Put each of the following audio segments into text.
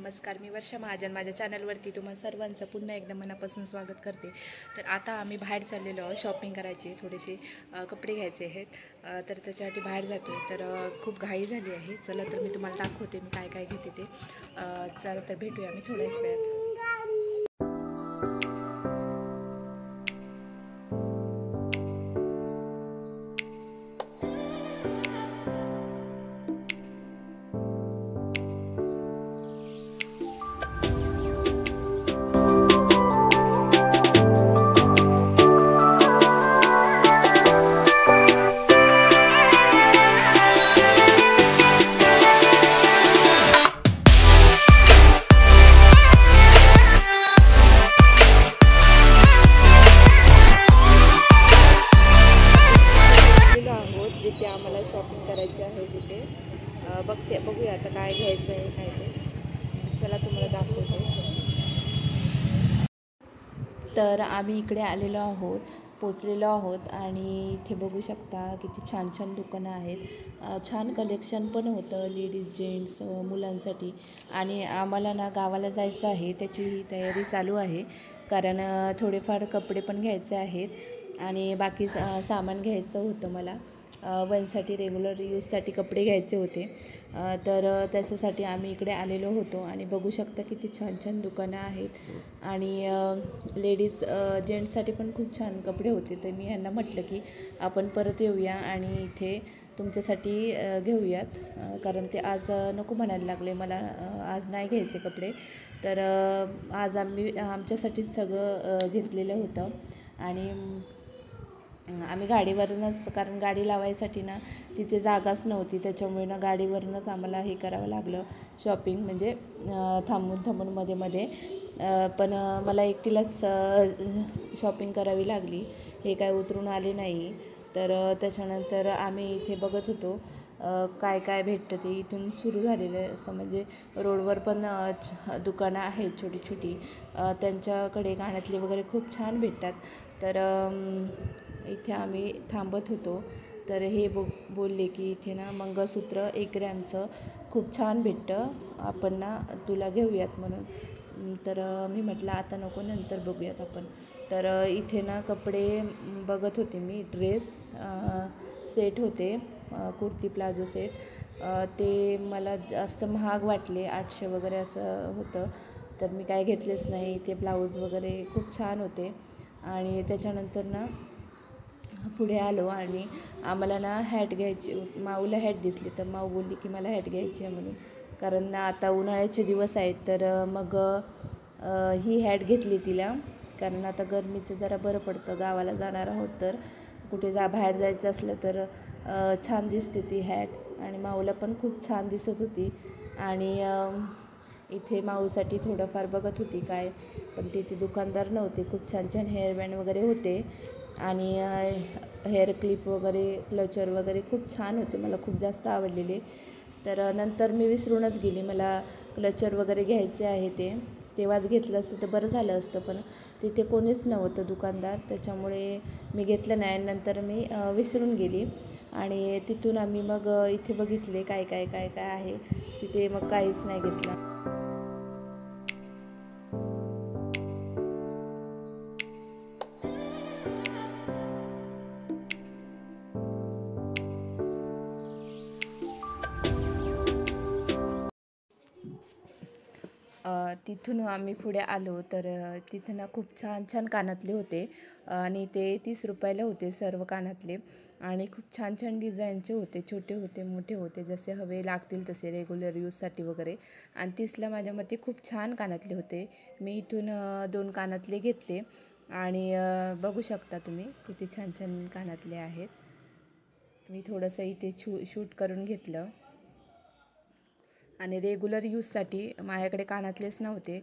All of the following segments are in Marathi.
नमस्कार, मी वर्षा महाजन. माझ्या चॅनलवरती तुम्हा सर्वांचं पुन्हा एकदा मनापासून स्वागत करते. तर आता आम्ही बाहेर चाललेलो आहोत शॉपिंग करायची, थोडेसे कपडे घ्यायचे आहेत. तर त्याच्यासाठी बाहेर जातो आहे. तर खूप घाई झाली आहे. चला तर मी तुम्हाला दाखवते मी काय काय घेते ते. चला तर भेटूया आम्ही थोड्याच वेळात. जिथे आम्हाला शॉपिंग करायची आहे तिथे बघूया आता काय घ्यायचं आहे काय ते. चला तुम्हाला दाखवते. तर आम्ही इकडे आलेलो आहोत, पोचलेलो आहोत आणि इथे बघू शकता किती छान छान दुकानं आहेत. छान कलेक्शन पण होतं लेडीज जेंट्स मुलांसाठी. आणि आम्हाला ना गावाला जायचं आहे, त्याची तयारी चालू आहे. कारण थोडेफार कपडे पण घ्यायचे आहेत आणि बाकी सामान घ्यायचं होतं मला. वनसाठी रेग्युलर यूजसाठी कपडे घ्यायचे होते. तर त्याच्यासाठी आम्ही इकडे आलेलो होतो आणि बघू शकता किती छान छान दुकानं आहेत. आणि लेडीज जेंट्ससाठी पण खूप छान कपडे होते. तर मी ह्यांना म्हटलं की आपण परत येऊया आणि इथे तुमच्यासाठी घेऊयात. कारण ते आज नको म्हणायला लागले, मला आज नाही घ्यायचे कपडे. तर आज आमच्यासाठीच सगळं घेतलेलं होतं. आणि आम्ही गाडीवरूनच, कारण गाडी लावायसाठी ना तिथे जागाच नव्हती, त्याच्यामुळे ना गाडीवरूनच आम्हाला हे करावं लागलं शॉपिंग, म्हणजे थांबून मध्ये मध्ये. पण मला एकटीलाच शॉपिंग करावी लागली, हे काय उतरून आले नाही. तर त्याच्यानंतर आम्ही इथे बघत होतो काय काय भेटतं ते. इथून सुरू झालेलं आहे असं, म्हणजे रोडवर पण दुकानं आहेत छोटी छोटी. त्यांच्याकडे कानातले वगैरे खूप छान भेटतात. तर इथे आम्ही थांबत होतो. तर हे बोलले की इथे ना मंगळसूत्र 1 ग्रॅमचं खूप छान भेटतं, आपण ना तुला घेऊयात म्हणून. तर मी म्हटलं आता नको, नंतर बघूयात आपण. तर इथे ना कपडे बघत होते मी. ड्रेस सेट होते, कुर्ती प्लाझो सेट. ते मला जास्त महाग वाटले, 800 वगैरे असं होतं. तर मी काय घेतलेच नाही. ते ब्लाऊज वगैरे खूप छान होते. आणि त्याच्यानंतर ना पुढे आलो आणि आम्हाला ना हॅट घ्यायची. माऊला हॅट दिसली तर माऊ बोलली की मला हॅट घ्यायची आहे म्हणून. कारण ना आता उन्हाळ्याचे दिवस आहेत. तर मग ही हॅट घेतली तिला, कारण आता गरमीचं जरा बरं पडतं. गावाला जाणार आहोत तर कुठे बाहेर जायचं असलं तर छान दिसते ती हॅट. आणि माऊला पण खूप छान दिसत होती. आणि इथे माऊसाठी थोडंफार बघत होती काय, पण तिथे दुकानदार नव्हते. खूप छान छान हेअरबँड वगैरे होते आणि हेअर क्लिप वगैरे, क्लचर वगैरे खूप छान होते, मला खूप जास्त आवडलेले. तर नंतर मी विसरूनच गेली, मला क्लचर वगैरे घ्यायचे आहे. तेव्हाच घेतलं असतं तर बरं झालं असतं, पण तिथे कोणीच नव्हतं दुकानदार, त्याच्यामुळे मी घेतलं नाही. नंतर मी विसरून गेली. आणि तिथून आम्ही मग इथे बघितले काय काय काय काय आहे तिथे, मग काहीच नाही घेतलं. तिथून आम्ही पुढे आलो तर तिथं ना खूप छान छान कानातले होते. आणि ते 30 रुपयाला होते सर्व कानातले. आणि खूप छान छान डिझाईनचे होते, छोटे होते मोठे होते, जसे हवे लागतील तसे रेग्युलर यूजसाठी वगैरे. आणि 30ला माझ्या मते खूप छान कानातले होते. मी इथून 2 कानातले घेतले. आणि बघू शकता तुम्ही किती छान छान कानातले आहेत. मी थोडंसं इथे शूट करून घेतलं. आणि रेग्युलर यूजसाठी माझ्याकडे कानातलेच नव्हते,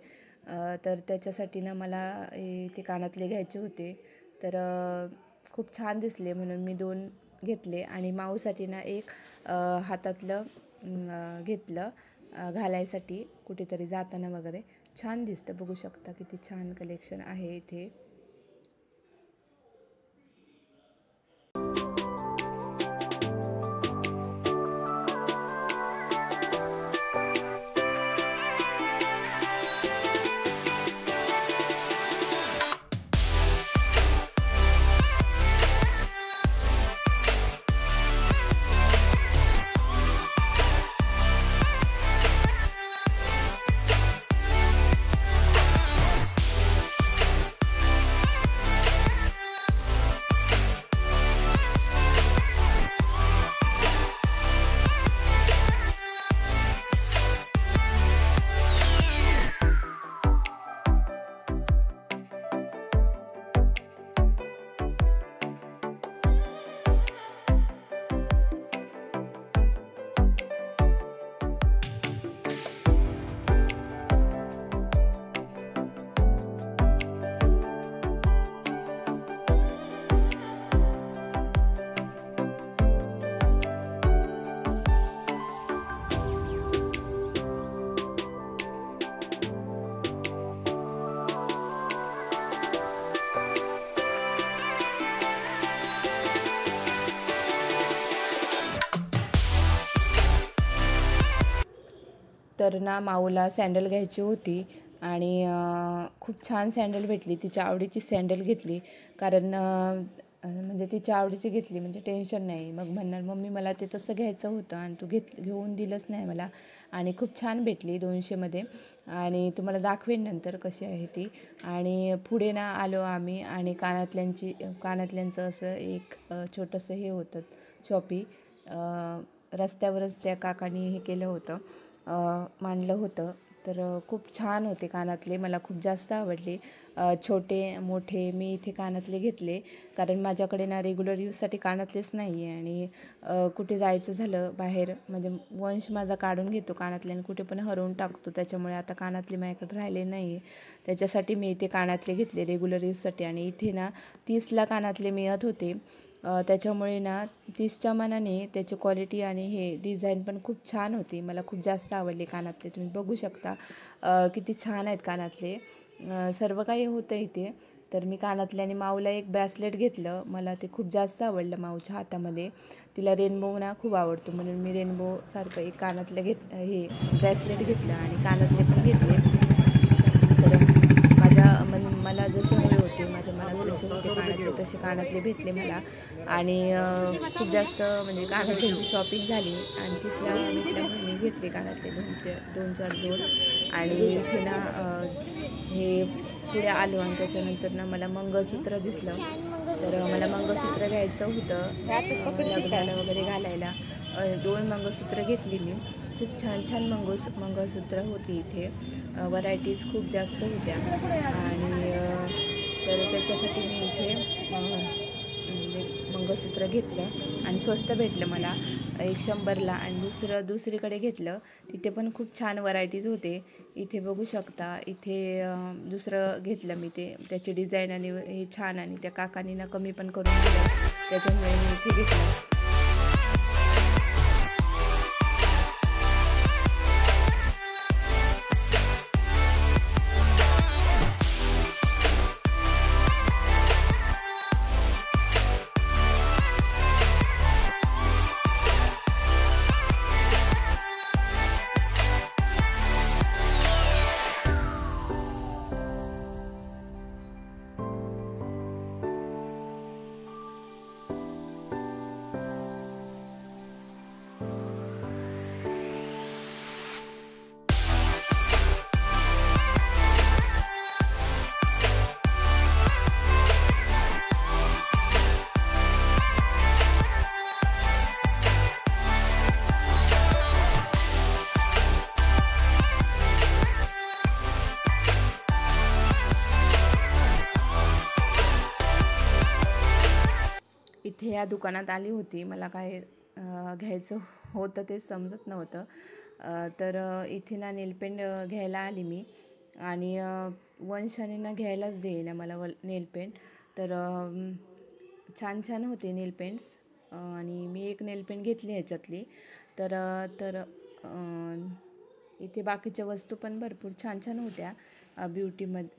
तर त्याच्यासाठी ना मला ते कानातले घ्यायचे होते. तर खूप छान दिसले म्हणून मी 2 घेतले. आणि माऊसाठी ना एक हातातलं घेतलं घालायसाठी कुठेतरी जाताना वगैरे. छान दिसतं, बघू शकता किती छान कलेक्शन आहे इथे. तर ना माऊला सँडल घ्यायची होती आणि खूप छान सँडल भेटली. तिच्या आवडीची सँडल घेतली कारण म्हणजे तिच्या आवडीची घेतली म्हणजे टेन्शन नाही. मग म्हणणार मम्मी मला ते तसं घ्यायचं होतं आणि तू घेऊन दिलंच नाही मला. आणि खूप छान भेटली 200मध्ये आणि तुम्हाला दाखवेन नंतर कशी आहे ती. आणि पुढे ना आलो आम्ही आणि कानातल्यांचं असं एक छोटंसं हे होतं शॉपी. रस्त्यावरच त्या काकांनी हे केलं होतं, मांडलं होतं. तर खूप छान होते कानातले, मला खूप जास्त आवडले. छोटे मोठे मी इथे कानातले घेतले कारण माझ्याकडे ना रेग्युलर यूजसाठी कानातलेच नाही आहे. आणि कुठे जायचं झालं बाहेर म्हणजे वंश माझा काढून घेतो कानातले आणि कुठे पण हरवून टाकतो. त्याच्यामुळे आता कानातले माझ्याकडे राहिले नाही आहे. त्याच्यासाठी मी इथे कानातले घेतले रेग्युलर यूजसाठी. आणि इथे ना 30ला कानातले मिळत होते. त्याच्यामुळे ना 30च्या मानाने त्याची क्वालिटी आणि हे डिझाईन पण खूप छान होती. मला खूप जास्त आवडले कानातले. तुम्ही बघू शकता किती छान आहेत कानातले. सर्व काही होतं इथे. तर मी कानातले आणि माऊला एक ब्रॅसलेट घेतलं. मला ते खूप जास्त आवडलं माऊच्या हातामध्ये. तिला रेनबो ना खूप आवडतो म्हणून मी रेनबोसारखं एक कानातलं हे ब्रॅसलेट घेतलं आणि कानातले पण घेतले. तर मला जसे हवे होते माझ्या मनात जसे होते कानातले तसे कानातले भेटले मला. आणि खूप जास्त म्हणजे कानातल्यांची शॉपिंग झाली आणि तिसऱ्या भेटल्यामुळे मी घेतले कानातले 2-4 जोड. आणि इथे ना हे पुढे आलो आणि त्याच्यानंतर ना मला मंगळसूत्र दिसलं. तर मला मंगळसूत्र घ्यायचं होतं लग्नाला वगैरे घालायला. 2 मंगळसूत्र घेतली मी. खूप छान छान मंगळसूत्र होती इथे. व्हरायटीज खूप जास्त होत्या. आणि तर त्याच्यासाठी मी इथे मंगळसूत्र घेतलं आणि स्वस्त भेटलं मला, एक 100ला. आणि दुसरीकडे घेतलं तिथे पण खूप छान व्हरायटीज होते. इथे बघू शकता. इथे दुसरं घेतलं मी ते त्याची डिझाईन आणि हे छान आणि त्या काकांनी ना कमी पण करून दिलं त्याच्यामुळे मी इथे घेतलं. इथे या दुकानात आली होती. मला काय घ्यायचं होतं ते समजत नव्हतं. तर इथे ना नेलपेंट घ्यायला आली मी. आणि वंशाने ना घ्यायलाच देईना मला नेलपेंट. तर छान छान होते नेलपेंट्स. आणि मी एक नेलपेंट घेतली ह्याच्यातली. तर तर इथे बाकीच्या वस्तू पण भरपूर छान छान होत्या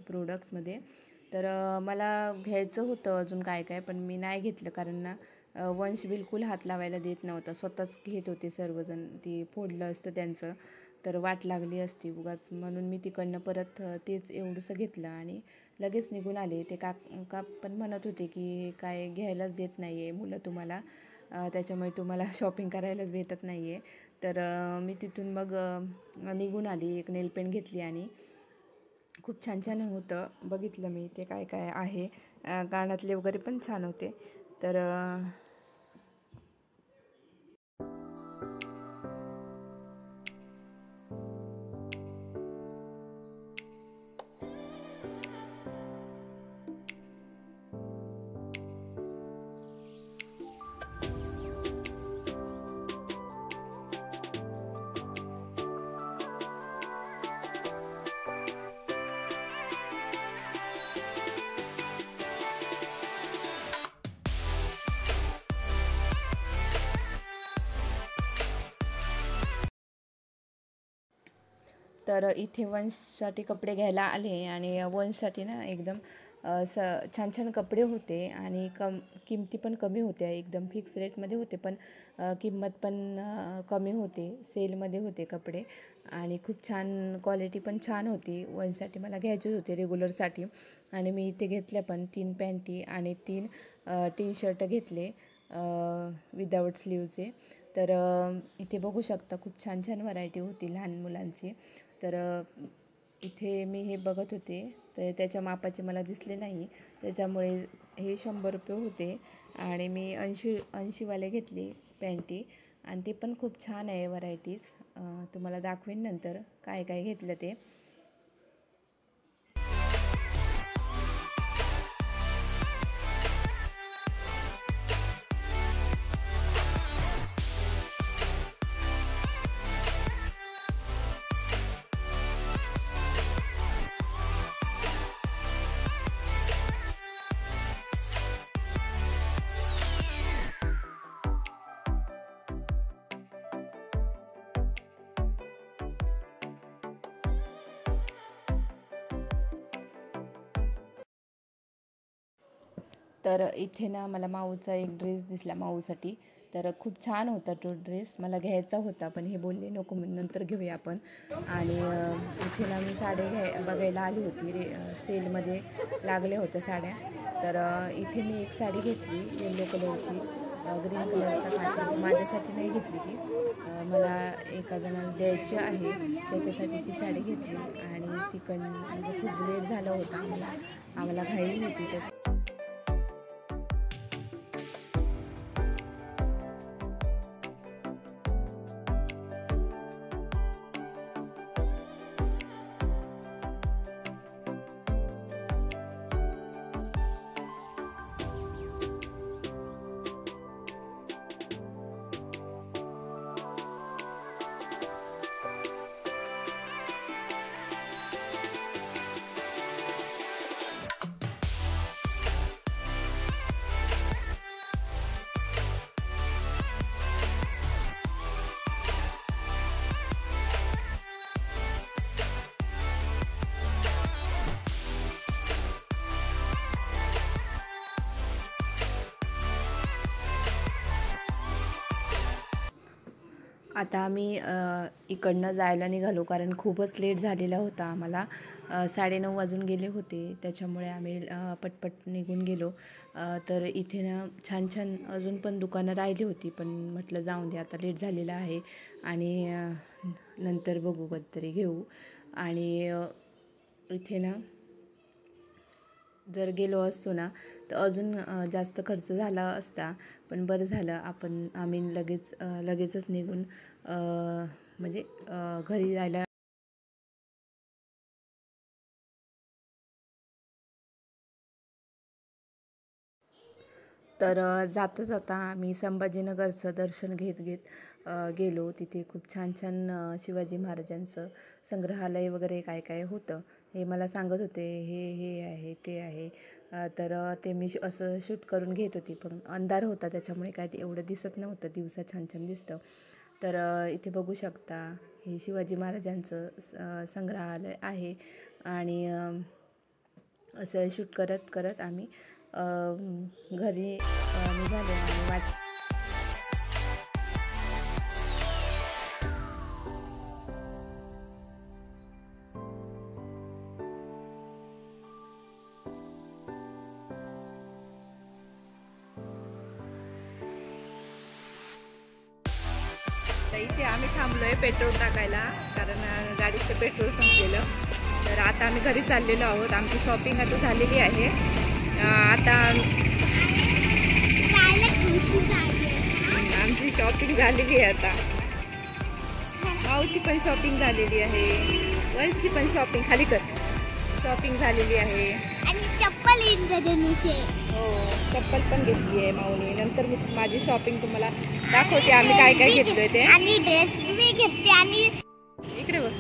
प्रोडक्ट्समध्ये. तर मला घ्यायचं होतं अजून काय काय, पण मी नाही घेतलं कारण ना वंश बिलकुल हात लावायला देत नव्हता. स्वतःच घेत होते सर्वजण. ती फोडलं असतं त्यांचं तर वाट लागली असती उगाच, म्हणून मी तिकडनं परत तेच एवढंसं घेतलं आणि लगेच निघून आले. ते काका पण म्हणत होते की काय घ्यायलाच देत नाही आहे मुलं तुम्हाला, त्याच्यामुळे तुम्हाला शॉपिंग करायलाच भेटत नाही आहे. तर मी तिथून मग निघून आली. एक नेलपेंट घेतली आणि खूप छान छान होतं. बघितलं मी ते काय काय आहे. कानातले वगैरे पण छान होते. तर तर इथे वंशसाठी कपडे घ्यायला आले आणि वंशसाठी ना एकदम छान छान कपडे होते आणि किमती पण कमी होत्या, एकदम फिक्स रेटमध्ये होते, पण किंमत पण कमी होते. सेलमध्ये होते कपडे आणि खूप छान क्वालिटी पण छान होती. वनसाठी मला घ्यायचेच होते रेग्युलरसाठी आणि मी इथे घेतल्या पण 3 पॅन्टी आणि 3 टी शर्ट घेतले विदाऊट स्लीवचे. तर इथे बघू शकता खूप छान छान व्हरायटी होती लहान मुलांची. तर इथे मी हे बघत होते तर त्याच्या मापाचे मला दिसले नाही, त्याच्यामुळे हे 100 रुपये होते आणि मी 80वाले घेतले पॅन्टी आणि ते पण खूप छान आहे व्हरायटीज. तुम्हाला दाखवेन नंतर काय काय घेतलं ते. तर इथे ना मला माऊचा एक ड्रेस दिसला माऊसाठी. तर खूप छान होता तो ड्रेस, मला घ्यायचा होता पण हे बोलले नको नंतर घेऊया आपण. आणि इथे ना मी साड्या बघायला आली होती. सेलमध्ये लागल्या होत्या साड्या. तर इथे मी एक साडी घेतली येलो कलरची, ग्रीन कलरचा कापड. माझ्यासाठी नाही घेतली ती, मला एका जणाला द्यायची आहे त्याच्यासाठी ती साडी घेतली. आणि तिकडनं म्हणजे खूप लेट झाला होता, आम्हाला घाई होती त्याची. आता आम्ही इकडनं जायला निघालो कारण खूपच लेट झालेला होता आम्हाला. 9:30 वाजून गेले होते, त्याच्यामुळे आम्ही पटपट निघून गेलो. तर इथे ना छान छान अजून पण दुकानं राहिली होती, पण म्हटलं जाऊन दे आता लेट झालेला आहे आणि नंतर बघू कधीतरी घेऊ. आणि इथे ना जर गेलो असतो ना तर अजून जास्त खर्च झाला असता, पण बरं झालं आम्ही लगेचच निघून म्हणजे घरी जायला. तर जाता जाता आम्ही संभाजीनगरचं दर्शन घेत गेलो. तिथे खूप छान छान शिवाजी महाराजांचं संग्रहालय वगैरे काय काय होतं हे मला सांगत होते. हे आहे ते आहे. तर ते मी असं शूट करून घेत होती, पण अंधार होता त्याच्यामुळे काय ते एवढं दिसत नव्हतं. दिवसा छान छान दिसतं. तर इथे बघू शकता हे शिवाजी महाराजांचं संग्रहालय आहे. आणि असं शूट करत करत आम्ही घरी निघालो आणि तर इथे आम्ही थांबलोय पेट्रोल टाकायला कारण गाडीचं पेट्रोल संपलेलं. तर आता आम्ही घरी चाललेलो आहोत. आमची शॉपिंग आता झालेली आहे. आता आमची शॉपिंग झालेली आहे. आता माऊची पण शॉपिंग झालेली आहे, वल्सची पण शॉपिंग खाली कर शॉपिंग झालेली आहे. आणि चप्पल इंद्रधनुष्य, हो चप्पल पण घेतली आहे माऊने. नंतर मी माझी शॉपिंग तुम्हाला दाखवते आम्ही काय काय घेतलोय ते. आणि ड्रेस मी घेतली. आणि इकडे बघ,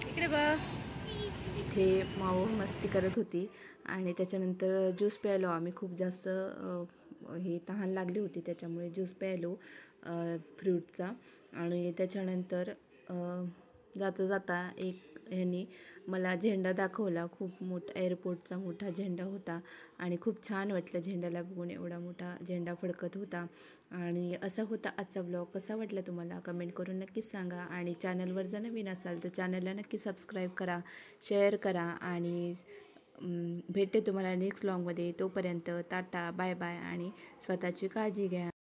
इकडे बघ. इथे माऊ मस्ती करत होती आणि त्याच्यानंतर ज्यूस प्यायलो आम्ही. खूप जास्त हे तहान लागली होती त्याच्यामुळे ज्यूस प्यायलो फ्रूटचा. आणि त्याच्यानंतर जाता जाता एक ह्यांनी मला झेंडा दाखवला. खूप मोठा एअरपोर्टचा मोठा झेंडा होता आणि खूप छान वाटलं झेंड्याला बघून. एवढा मोठा झेंडा फडकत होता. आणि असा होता आजचा व्लॉग. कसा वाटला तुम्हाला कमेंट करून नक्कीच सांगा. आणि चॅनलवर जर नवीन असाल तर चॅनलला नक्की सबस्क्राईब करा, शेअर करा. आणि भेटते तुम्हाला नेक्स्ट व्लॉगमध्ये. तोपर्यंत टाटा, बाय बाय आणि स्वतःची काळजी घ्या.